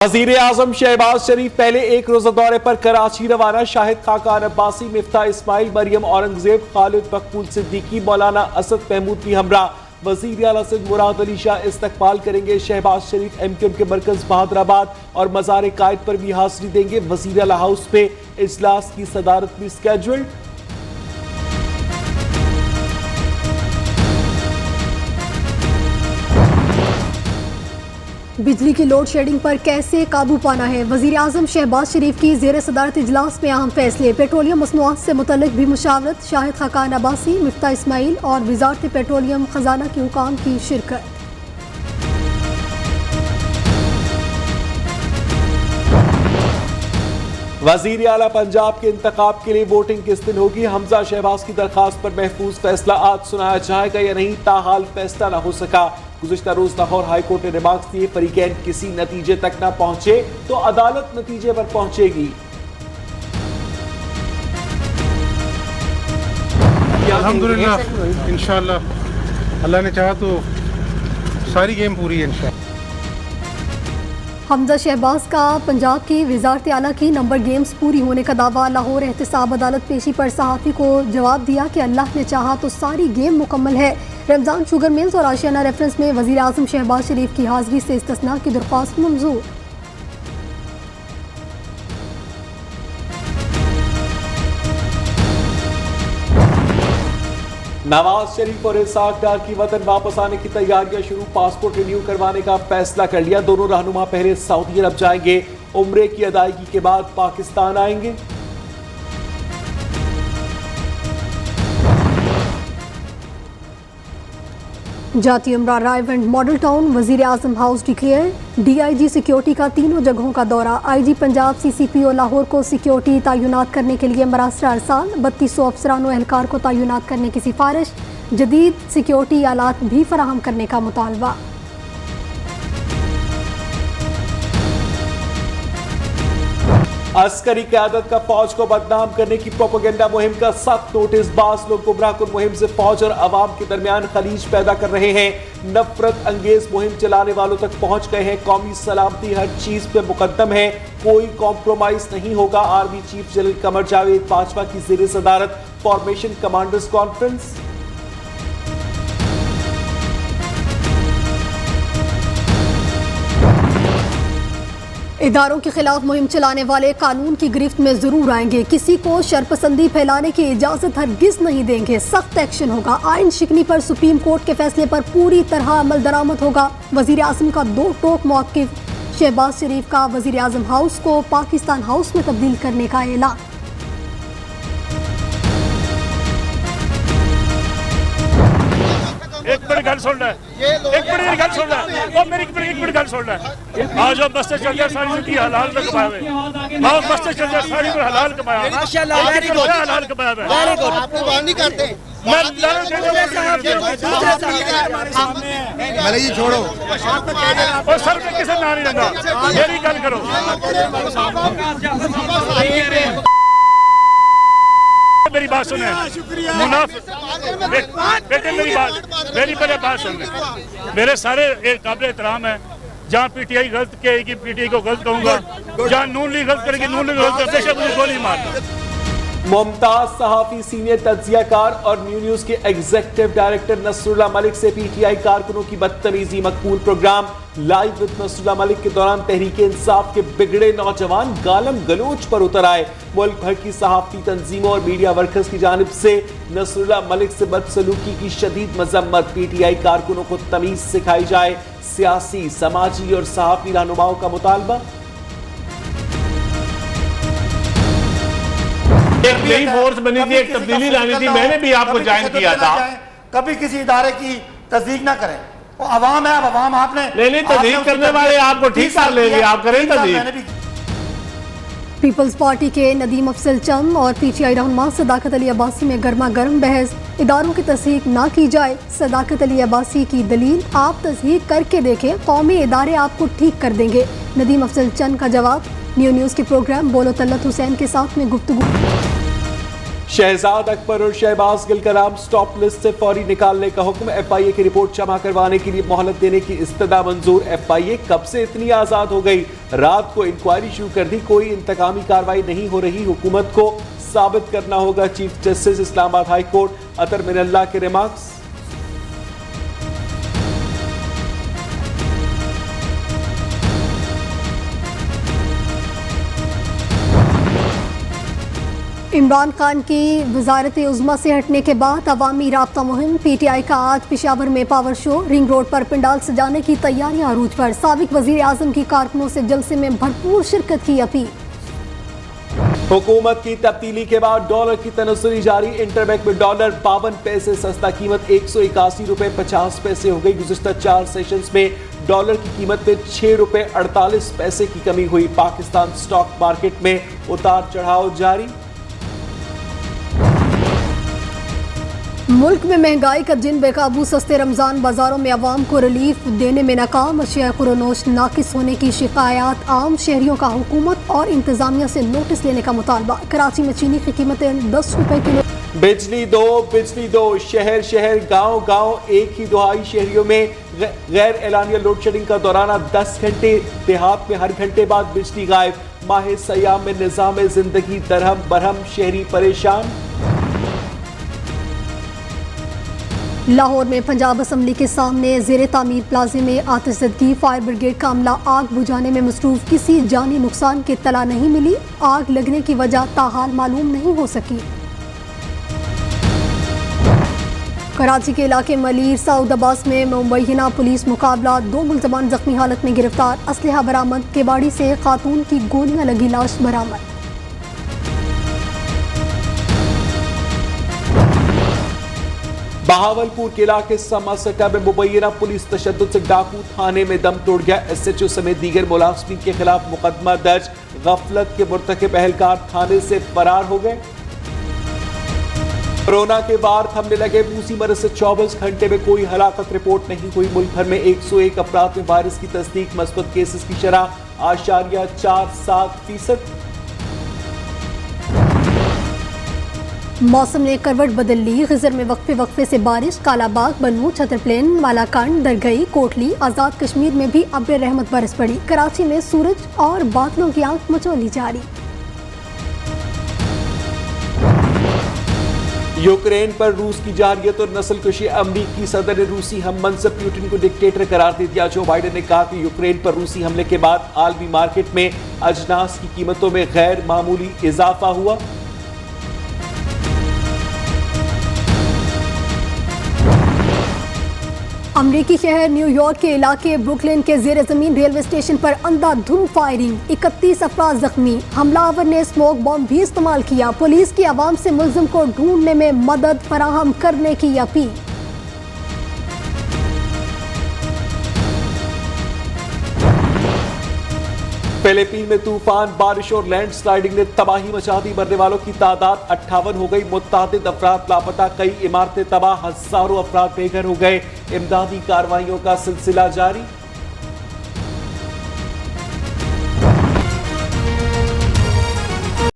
वजीर आजम शहबाज शरीफ पहले एक रोजा दौरे पर कराची रवाना। शाहिद खाकान अब्बासी, मिफ्ता इस्माइल, मरियम औरंगजेब, खालिद मकबूल सिद्दीकी, मौलाना असद महमूद भी हमरा। वजीर आला सिंध मुराद अली शाह इस्तकबाल करेंगे। शहबाज शरीफ MQM के मरकज बहादुराबाद और मज़ार कायद पर भी हाजिरी देंगे। वजीर आला हाउस पे इजलास की सदारत भी स्केड्यूल्ड। बिजली की लोड शेडिंग पर कैसे काबू पाना है, वजीर आजम शहबाज शरीफ की ज़ेर सदारत इजलास में अहम फैसले। पेट्रोलियम मसनूआत से मुतल्लिक भी मुशावरत। शाहिद खाकान अब्बासी, मिफ्ता इस्माइल और वजारत पेट्रोलियम खजाना के हुकाम की शिरकत। वजीर आला पंजाब के इंतखाब के लिए वोटिंग किस दिन होगी? हमजा शहबाज की दरखास्त पर महफूज फैसला आज सुनाया जाएगा या नहीं, ताहाल फैसला न हो सका। गुज़िश्ता रोज लाहौर हाई कोर्ट ने रिमार्क्स दिए, फरीकैन किसी नतीजे तक न पहुंचे तो अदालत नतीजे पर पहुंचेगी। अल्हम्दुलिल्लाह, इंशाअल्लाह अल्लाह ने चाहा तो सारी गेम पूरी है इंशाअल्लाह। हमजा शहबाज का पंजाब की वजारत आला की नंबर गेम्स पूरी होने का दावा। लाहौर एहतसाब अदालत पेशी पर सहाफ़ी को जवाब दिया कि अल्लाह ने चाहा तो सारी गेम मुकम्मल है। रमज़ान शुगर मिल्स और आशियाना रेफरेंस में वज़ीर आज़म शहबाज शरीफ की हाज़िरी से इस्तिस्ना की दरख्वास्त मंजूर। नवाज शरीफ और इसहाक डार की वतन वापस आने की तैयारियां शुरू। पासपोर्ट रिन्यू करवाने का फैसला कर लिया। दोनों रहनुमा पहले सऊदी अरब जाएंगे, उम्रे की अदायगी के बाद पाकिस्तान आएंगे। जाती उम्रा रायवंड मॉडल टाउन, वजीर आजम हाउस डिक्लेयर। DIG सिक्योरिटी का तीनों जगहों का दौरा। IG पंजाब CCPO लाहौर को सिक्योरिटी तयनात करने के लिए मरासला अरसाल। 3200 अफसरान व एहलकार को तयनात करने की सिफारिश। जदीद सिक्योरिटी आलात भी फराहम करने का मुतालबा। अस्करी क़यादत का फौज को बदनाम करने की प्रोपेगेंडा मुहिम का सख्त नोटिस। बास लोग गुमराहकुन मुहिम से फौज और अवाम के दरमियान खलीज पैदा कर रहे हैं। नफरत अंगेज मुहिम चलाने वालों तक पहुंच गए हैं। कौमी सलामती हर चीज पे मुकद्दम है, कोई कॉम्प्रोमाइज नहीं होगा। Army chief general Qamar Javed Bajwa की ज़ेर सदारत फॉर्मेशन कमांडर्स कॉन्फ्रेंस। इदारों के खिलाफ मुहिम चलाने वाले कानून की गिरफ्त में जरूर आएंगे। किसी को शरपसंदी फैलाने की इजाजत हरगिज नहीं देंगे। सख्त एक्शन होगा। आइन शिकनी पर सुप्रीम कोर्ट के फैसले पर पूरी तरह अमल दरामद होगा। वजीर आजम का दो टोक मौक़िफ़। शहबाज शरीफ का वजीर आजम हाउस को पाकिस्तान हाउस में तब्दील करने का ऐलान। एक मिनट गल सुन ले, एक मिनट गल सुन ले, ओ मेरी एक मिनट गल सुन ले। आज हम बस्ते चल जाए सारी जिंदगी हलाल में कमाए हुए। आओ बस्ते चल जाए सारी में हलाल कमाया। माशाल्लाह वेरी गुड, हलाल कमाया है। वेरी गुड, आप लोग बात नहीं करते। मैं भले ही छोड़ो और सर पे किसे ना नहीं लगा। मेरी गल करो। मेरी बात सुने बेटे, मेरी पहले बात सुन ले। मेरे सारे एक काबिल एहतराम है। जहाँ PTI गलत कहेगी PTI को गलत कहूंगा, जहाँ नून लीग गलत करेगी नून लीग गलत करेगी, बेशक मुझे गोली मार। मुमताज सहाफ़ी, सीनियर तज्जियाकार और न्यूज़ के एग्जीक्यूटिव डायरेक्टर नसरुल्लाह मलिक से PTI कारकुनों की बदतमीजी। मकबूल program live with Nasrullah Malik के दौरान तहरीक इंसाफ के बिगड़े नौजवान गालम गलोच पर उतर आए। मुल्क भर की सहाफ़ती तंजीमों और मीडिया वर्कर्स की जानिब से नसरुल्लाह मलिक से बदसलूकी की शदीद मजम्मत। PTI कारकुनों को तमीज सिखाई जाए। सियासी, समाजी और सहाफ़ी रहनुमाओं का मुतालबा। एक नई फोर्स बनी थी, एक तब्दीली लानी थी। मैंने भी आपको ज्वाइन किया था। कभी किसी इदारे की तस्दीक ना करें। वो अवाम है, अब अवाम आपने नहीं तस्दीक करने वाले आपको ठीक कर लेंगे, आप करें तस्दीक। पीपल्स पार्टी के नदीम अफजल चंद और PTI रहनुमा सदाकत अली अब्बासी में गर्मा गर्म बहस। इदारों की तस्दीक ना की जाए। सदाकत अली अब्बासी की दलील, आप तस्दीक करके देखें, कौमी इदारे आपको ठीक कर देंगे। नदीम अफजल चंद का जवाब। न्यूज़ के प्रोग्राम बोलो तल्लत हुसैन के साथ में गुफ्तगू। शहजाद अकबर और शहबाज गिल का नाम स्टॉप लिस्ट से फौरी निकालने का हुक्म। एफआईए की रिपोर्ट जमा करवाने के लिए मोहलत देने की इस्तदा मंजूर। एफआईए कब से इतनी आजाद हो गई? रात को इंक्वायरी शुरू कर दी, कोई इंतकामी कार्रवाई नहीं हो रही। हुकूमत को साबित करना होगा। Chief justice Islamabad high court Athar Minallah के रिमार्क्स। इमरान खान की वजारत उज़्मा से हटने के बाद अवामी राब्ता मुहिम। पीटीआई का आज पेशावर में पावर शो। रिंग रोड पर पंडाल सजाने की तैयारियां अरूज पर। साबिक वजीर आजम की कारकुनों से जलसे में भरपूर शिरकत की अपील। हुकूमत की तब्दीली के बाद डॉलर की तनज़्ज़ुली जारी। इंटरबैंक में डॉलर 52 पैसे सस्ता, कीमत 181 रुपए 50 पैसे हो गई। गुज़िश्ता 4 सेशंस में डॉलर की कीमत में 6 रुपए 48 पैसे की कमी हुई। पाकिस्तान स्टॉक मार्केट में उतार चढ़ाव जारी। मुल्क में महंगाई का जिन बेकाबू। सस्ते रमजान बाजारों में अवाम को रिलीफ देने में नाकाम। अशिया खुरोनोश नाकिस होने की शिकायत। आम शहरियों का हुकूमत और इंतजामिया से नोटिस लेने का मुतालबा। कराची में चीनी की कीमतें 10 रुपए किलो। बिजली दो, शहर शहर गांव गांव एक ही दुहाई। शहरियों में गैर एलानिया लोड शेडिंग का दौराना 10 घंटे। देहात में हर घंटे बाद बिजली गायब। माह सयाम में निज़ाम जिंदगी दरहम बरहम, शहरी परेशान। लाहौर में पंजाब असम्बली के सामने ज़ेरे तामीर प्लाजे में आतिशज़दगी। फायर ब्रिगेड का अमला आग बुझाने में मसरूफ। किसी जानी नुकसान की इत्तला नहीं मिली। आग लगने की वजह ताहाल मालूम नहीं हो सकी। कराची के इलाके मलीर साउद अब्बास में मुबैना पुलिस मुकाबला। 2 मुलजमान जख्मी हालत में गिरफ्तार। असलहा बरामद। केबाड़ी से खातून की गोलियां लगी लाश बरामद। बहावलपुर के इलाके समासटा में मुबैना पुलिस तशद्दुद से डाकू थाने में दम तोड़ गया। एसएचओ समेत दीगर मुलाजिमीन के खिलाफ मुकदमा दर्ज। गफलत के मुर्तकिब एहलकार थाने से फरार हो गए। कोरोना के वार थमने लगे। मूसी मरज से 24 घंटे में कोई हलाकत रिपोर्ट नहीं हुई। मुल्क भर में 101 अफराद में वायरस की तस्दीक। मस्बत केसेस की शरह 8.47%। मौसम ने करवट बदल ली। खिजर में वक्फे से बारिश। कालाबाग, बन्नू, छतरप्लेन, मालाकांड, दरगई, कोटली, आज़ाद कश्मीर में भी अब्र रहमत बरस पड़ी। कराची में सूरज और बादलों की आंख मचोली जारी। यूक्रेन पर रूस की जारयत और नस्लकुशी। अमरीकी सदर ने रूसी हम मनसब पुतिन को डिक्टेटर करार दे दिया। जो बाइडेन ने कहा कि यूक्रेन पर रूसी हमले के बाद आलमी मार्केट में अजनास की कीमतों में गैर मामूली इजाफा हुआ। अमरीकी शहर न्यूयॉर्क के इलाके ब्रुकलिन के जेर जमीन रेलवे स्टेशन पर अंधाधुंध फायरिंग। 31 अफराद जख्मी। हमलावर ने स्मोक बॉम्ब भी इस्तेमाल किया। पुलिस की आवाम से मुल्जिम को ढूंढने में मदद फराहम करने की अपील। फिलीपीन में तूफान, बारिश और लैंडस्लाइडिंग ने तबाही मचा दी। मरने वालों की तादाद 58 हो गई। मुत्तादिद अफराद लापता। कई इमारतें तबाह। हजारों अफराद बेघर हो गए। इमदादी कार्रवाइयों का सिलसिला जारी।